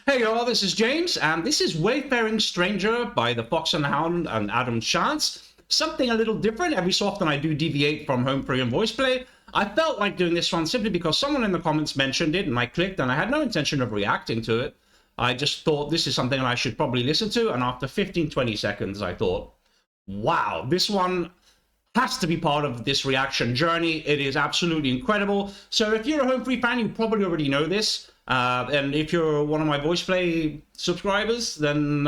Hey y'all, this is James, and this is Wayfaring Stranger by the Fox and Hound and Adam Chance. Something a little different. Every so often I do deviate from home free and voice play. I felt like doing this one simply because someone in the comments mentioned it and I clicked, and I had no intention of reacting to it. I just thought this is something I should probably listen to, and after 15-20 seconds I thought, wow, this one has to be part of this reaction journey. It is absolutely incredible. So if you're a home free fan, you probably already know this. And if you're one of my voice play subscribers, then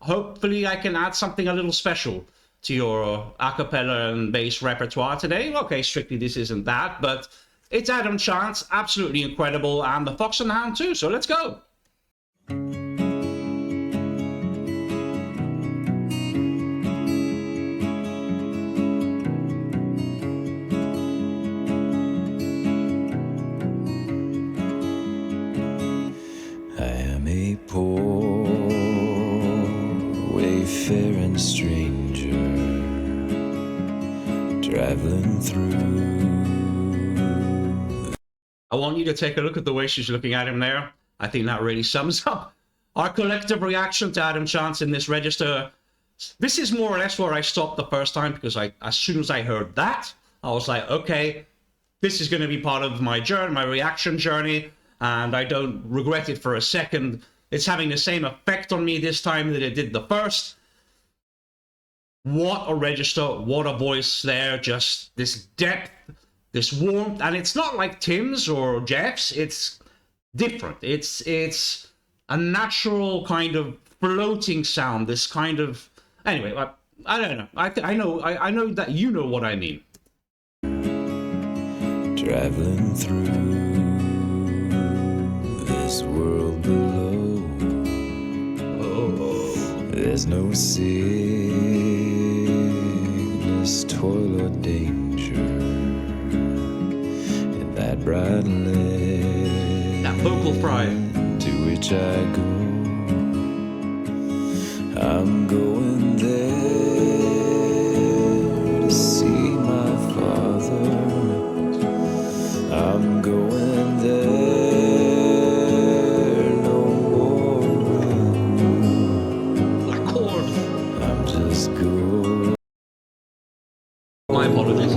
hopefully I can add something a little special to your a cappella and bass repertoire today. Okay, strictly this isn't that, but it's Adam Chance, absolutely incredible, and the Fox and the Hound too, so let's go. Poor wayfaring stranger traveling through. I want you to take a look at the way she's looking at him there. I think that really sums up our collective reaction to Adam Chance in this register. This is more or less where I stopped the first time, because as soon as I heard that, I was like, okay, this is going to be part of my journey, my reaction journey, and I don't regret it for a second. It's having the same effect on me this time that it did the first. What a register, what a voice there, just this depth, this warmth, and it's not like Tim's or Jeff's, it's different. It's a natural kind of floating sound, this kind of, anyway, I don't know. I know that you know what I mean. Traveling through this world below. There's no sickness, toil, or danger in that bright land, that vocal fry, to which I go. I'm going there to see my Father. I'm going there. My apologies.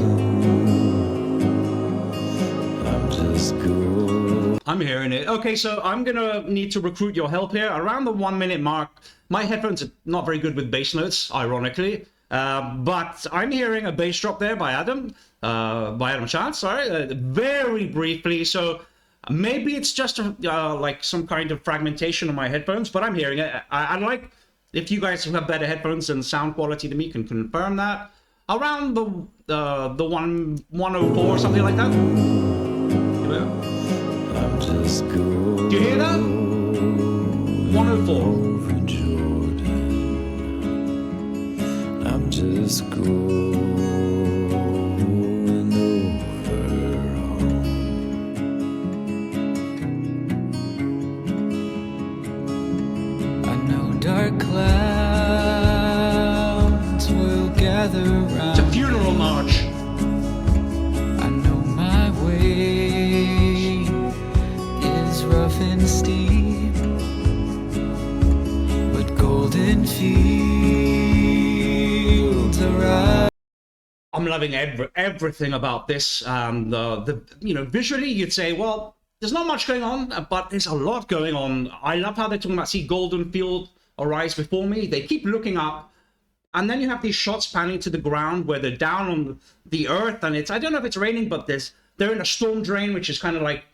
I'm hearing it. Okay, so I'm gonna need to recruit your help here. Around the 1 minute mark, my headphones are not very good with bass notes, ironically. But I'm hearing a bass drop there by Adam Chance, sorry, very briefly. So maybe it's just like some kind of fragmentation on my headphones, but I'm hearing it. I'd like, if you guys who have better headphones and sound quality to me can confirm that. Around the 104, something like that. I'm just going. Do you hear that? 104. Over Jordan. I'm just going over home. I know dark clouds will gather round. It's a funeral march. I know my way is rough and steep, but golden fields arise. I'm loving everything about this. Visually you'd say, well, there's not much going on, but there's a lot going on. I love how they're talking about, see golden field arise before me. They keep looking up. And then you have these shots panning to the ground where they're down on the earth, and I don't know if it's raining, but they're in a storm drain, which is kind of like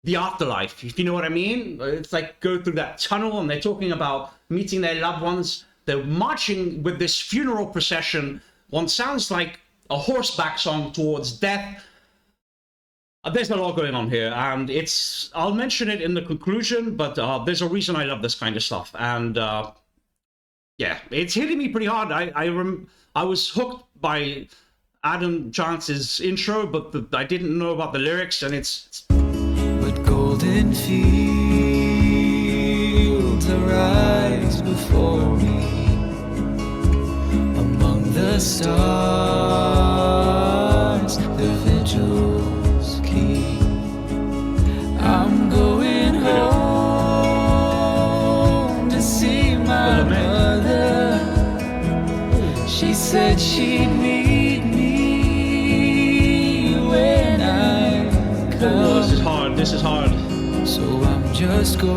the afterlife, if you know what I mean. It's like go through that tunnel, and they're talking about meeting their loved ones. They're marching with this funeral procession. One sounds like a horseback song towards death. There's a lot going on here, and I'll mention it in the conclusion, but there's a reason I love this kind of stuff, and yeah, it's hitting me pretty hard. I was hooked by Adam Chance's intro, but I didn't know about the lyrics, and it's... But golden fields arise before me, among the stars, the vigils keep. I'm going home. said she'd meet me when I Oh, come. this is hard. This is hard. So I'm just going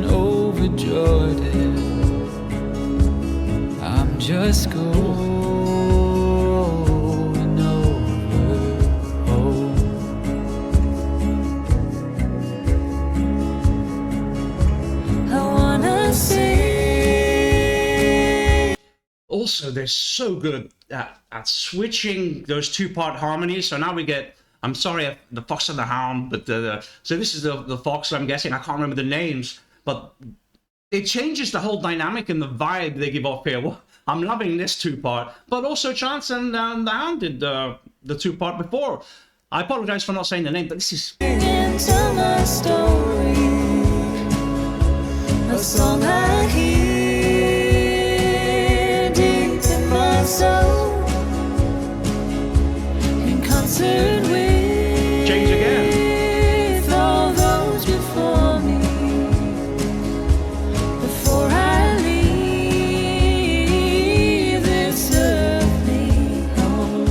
over Jordan. I'm just going over home. I wanna sing. Also, they're so good at switching those two-part harmonies. So now we get, I'm sorry, the Fox and the Hound, but so this is the Fox, I'm guessing. I can't remember the names, but it changes the whole dynamic and the vibe they give off here. Well, I'm loving this two-part, but also Chance and the Hound did the two-part before. I apologize for not saying the name, but this is... Into my story, a song I hear deep in my soul, in concert with Change again. all those before me. Before I leave this earthly home,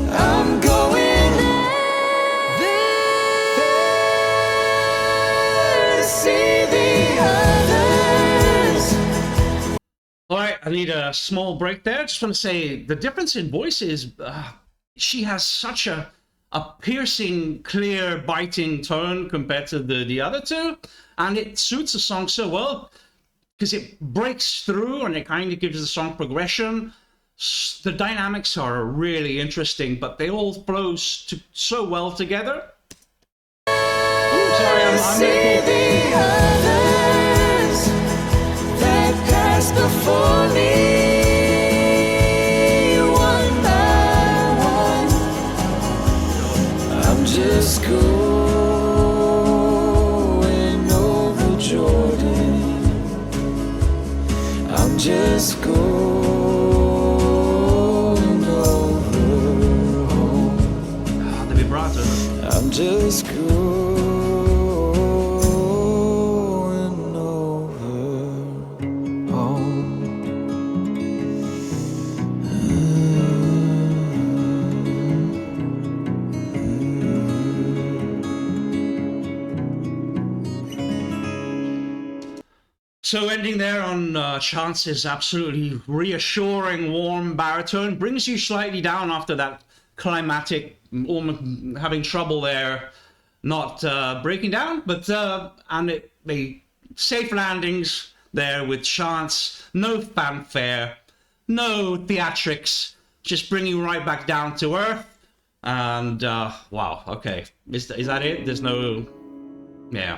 I'm going there to see the others. All right, I need a small break there. Just want to say the difference in voice is she has such a piercing, clear, biting tone compared to the other two, and it suits the song so well because it breaks through and it kind of gives the song progression. The dynamics are really interesting, but they all flow so well together. Oh, sorry, I'm See the others that passed before me, one by one. I'm just going over Jordan. I'm just going over home. the vibrato. I'm just going over home. So ending there on Chance's absolutely reassuring, warm baritone brings you slightly down after that climatic, almost having trouble there, not breaking down, but and the safe landings there with Chance, no fanfare, no theatrics, just bring you right back down to earth. And wow, okay, is that it? There's no, yeah.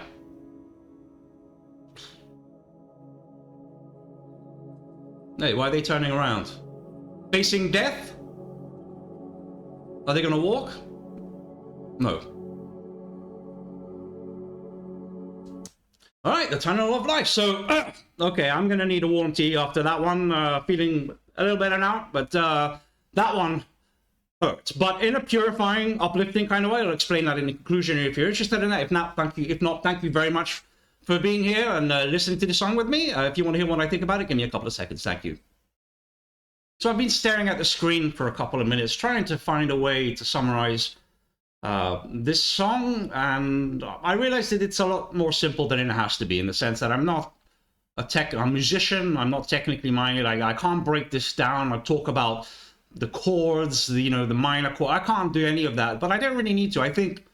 Hey, why are they turning around? Facing death? Are they gonna walk? No. Alright, the tunnel of life. So, okay, I'm gonna need a warm tea after that one. Feeling a little better now, but that one hurt. But in a purifying, uplifting kind of way. I'll explain that in the conclusion if you're interested in that. If not, thank you. If not, thank you very much for being here and listening to the song with me. If you want to hear what I think about it, give me a couple of seconds. Thank you. So I've been staring at the screen for a couple of minutes, trying to find a way to summarize this song, and I realized that it's a lot more simple than it has to be, in the sense that I'm not a musician. I'm not technically minded. I can't break this down. I talk about the chords, the minor chord. I can't do any of that, but I don't really need to. I think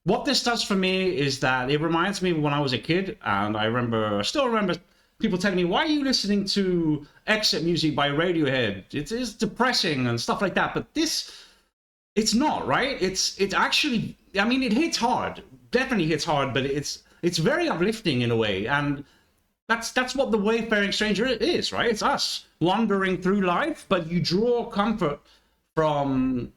what this does for me is that it reminds me of when I was a kid, and I still remember people telling me, why are you listening to Exit music by Radiohead? It is depressing and stuff like that. But this, it's not, right? It's actually, I mean, it hits hard, definitely hits hard, but it's very uplifting in a way. And that's what the Wayfaring Stranger is, right? It's us wandering through life, but you draw comfort from,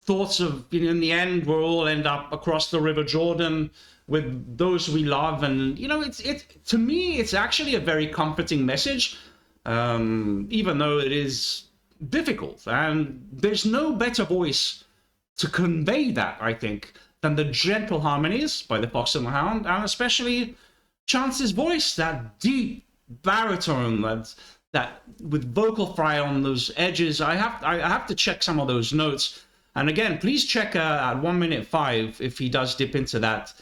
thoughts of, in the end, we'll all end up across the River Jordan with those we love. And, to me, it's actually a very comforting message, even though it is difficult. And there's no better voice to convey that, I think, than the gentle harmonies by the Fox and the Hound, and especially Chance's voice, that deep, baritone, that with vocal fry on those edges. I have to check some of those notes. And again, please check at 1 minute 5 if he does dip into that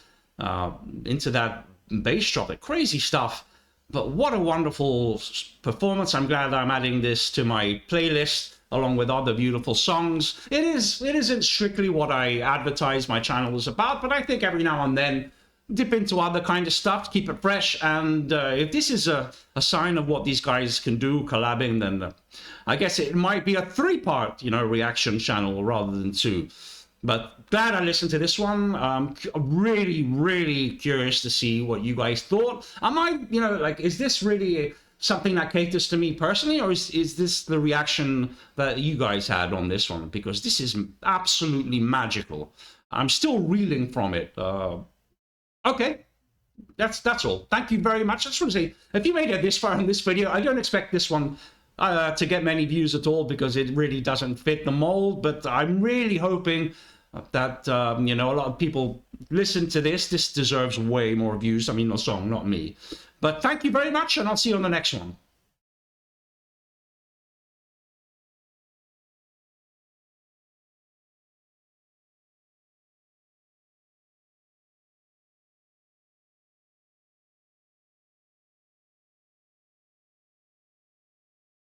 bass drop. Crazy stuff. But what a wonderful performance. I'm glad I'm adding this to my playlist along with other beautiful songs. It isn't strictly what I advertise my channel is about, but I think every now and then dip into other kind of stuff to keep it fresh. And if this is a sign of what these guys can do collabing, then I guess it might be a 3-part, reaction channel rather than 2. But glad I listened to this one. Really, really curious to see what you guys thought. Am I, is this really something that caters to me personally, or is this the reaction that you guys had on this one? Because this is absolutely magical. I'm still reeling from it. Okay, that's all. Thank you very much. I just want to say, if you made it this far in this video, I don't expect this one to get many views at all because it really doesn't fit the mold. But I'm really hoping that a lot of people listen to this. This deserves way more views. I mean, the song, not me. But thank you very much, and I'll see you on the next one.